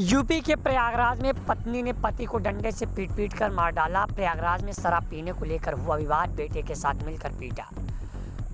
UP के प्रयागराज में पत्नी ने पति को डंडे से पीट कर मार डाला। प्रयागराज में शराब पीने को लेकर हुआ विवाद, बेटे के साथ मिलकर पीटा।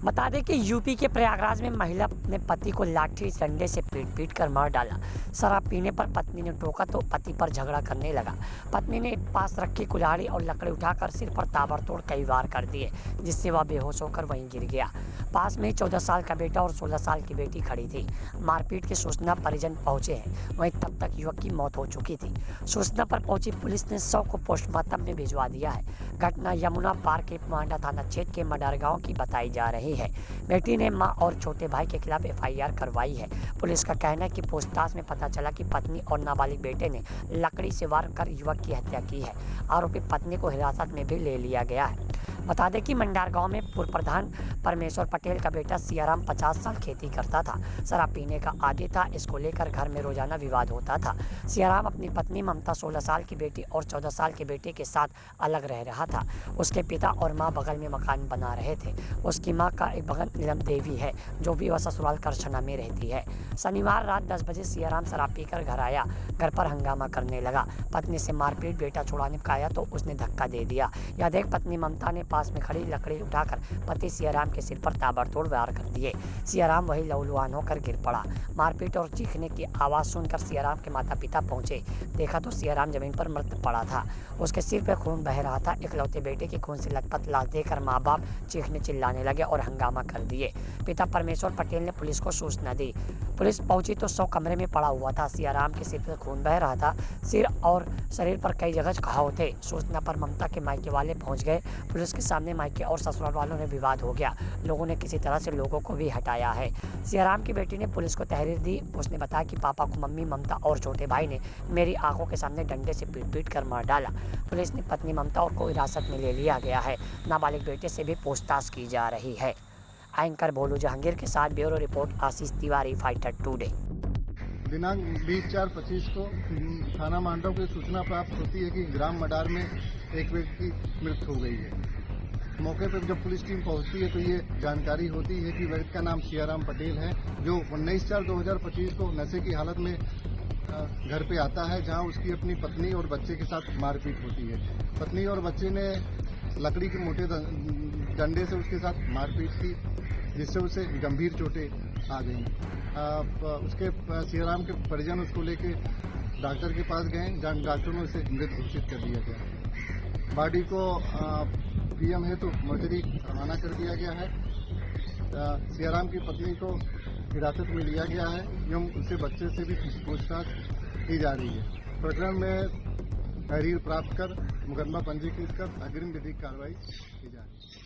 बता दें कि यूपी के प्रयागराज में महिला ने पति को लाठी डंडे से पीट कर मार डाला। शराब पीने पर पत्नी ने टोका तो पति पर झगड़ा करने लगा। पत्नी ने पास रखी कुल्हाड़ी और लकड़ी उठाकर सिर पर ताबड़तोड़ कई वार कर दिए, जिससे वह बेहोश होकर वहीं गिर गया। पास में 14 साल का बेटा और 16 साल की बेटी खड़ी थी। मारपीट की सूचना परिजन पहुंचे हैं, वहीं तब तक युवक की मौत हो चुकी थी। सूचना पर पहुंची पुलिस ने शव को पोस्टमार्टम में भिजवा दिया है। घटना यमुना पार के मांडा थाना क्षेत्र के मडार गांव की बताई जा रही है। बेटी ने मां और छोटे भाई के खिलाफ एफआईआर करवाई है। पुलिस का कहना है कि पूछताछ में पता चला कि पत्नी और नाबालिग बेटे ने लकड़ी से वार कर युवक की हत्या की है। आरोपी पत्नी को हिरासत में भी ले लिया गया है। बता दें कि मंडार गांव में पूर्व प्रधान परमेश्वर पटेल का बेटा सियाराम 50 साल खेती करता था। शराब पीने का आदी था। इसको लेकर घर में रोजाना विवाद होता था। सियाराम अपनी पत्नी ममता, 16 साल की बेटी और 14 साल के बेटे के साथ अलग रह रहा था। उसके पिता और मां बगल में मकान बना रहे थे। उसकी मां का एक बगल नीलम देवी है, जो भी वह ससुराल करछना में रहती है। शनिवार रात 10 बजे सियाराम शराब पीकर घर आया। घर पर हंगामा करने लगा। पत्नी से मारपीट, बेटा छुड़ाने का आया तो उसने धक्का दे दिया। यह देख पत्नी ममता ने पास में खड़ी लकड़ी उठाकर पति सियाराम के सिर पर ताबड़तोड़ वार कर दिए। सियाराम वही लहूलुहान होकर गिर पड़ा। मारपीट और चीखने की आवाज़ सुनकर सियाराम के माता पिता पहुंचे। देखा तो सियाराम जमीन पर मृत पड़ा था। उसके सिर पर खून बह रहा था। इकलौते बेटे की खून से लथपथ लाश देखकर माँ बाप चीखने चिल्लाने लगे और हंगामा कर दिए। पिता परमेश्वर पटेल ने पुलिस को सूचना दी। पुलिस पहुंची तो 100 कमरे में पड़ा हुआ था। सियाराम के सिर पर खून बह रहा था। सिर और शरीर पर कई जगह घाव थे। सूचना पर ममता के मायके वाले पहुंच गए। पुलिस के सामने मायके और ससुराल वालों ने विवाद हो गया। लोगों ने किसी तरह से लोगों को भी हटाया है। सियाराम की बेटी ने पुलिस को तहरीर दी। उसने बताया कि पापा को मम्मी, ममता और छोटे भाई ने मेरी आंखों के सामने डंडे से पीट कर मार डाला। पुलिस ने पत्नी ममता और को हिरासत में ले लिया गया है। नाबालिग बेटे से भी पूछताछ की जा रही है। एंकर भोलू जहांगीर के साथ ब्यूरो रिपोर्ट आशीष तिवारी, फाइटर टुडे। दिनांक 20/4/25 को थाना मांडव की सूचना प्राप्त होती है कि ग्राम मडार में एक व्यक्ति की मृत्यु हो गई है। मौके पर जब पुलिस टीम पहुंचती है तो ये जानकारी होती है कि व्यक्ति का नाम सियाराम पटेल है, जो 19/4/2025 को नशे की हालत में घर पे आता है, जहां उसकी अपनी पत्नी और बच्चे के साथ मारपीट होती है। पत्नी और बच्चे ने लकड़ी के मोटे डंडे से उसके साथ मारपीट की, जिससे उसे गंभीर चोटें आ गई। उसके सियाराम के परिजन उसको लेके डॉक्टर के पास गए, जहां डॉक्टर ने उसे मृत घोषित कर दिया गया। बॉडी को पीएम हेतु मर्जरी रवाना कर दिया गया है। सियाराम की पत्नी को हिरासत में लिया गया है एवं उससे बच्चे से भी पूछताछ की जा रही है। प्रकरण में तहरीर प्राप्त कर मुकदमा पंजीकृत कर अग्रिम विधिक कार्रवाई की जा रही है।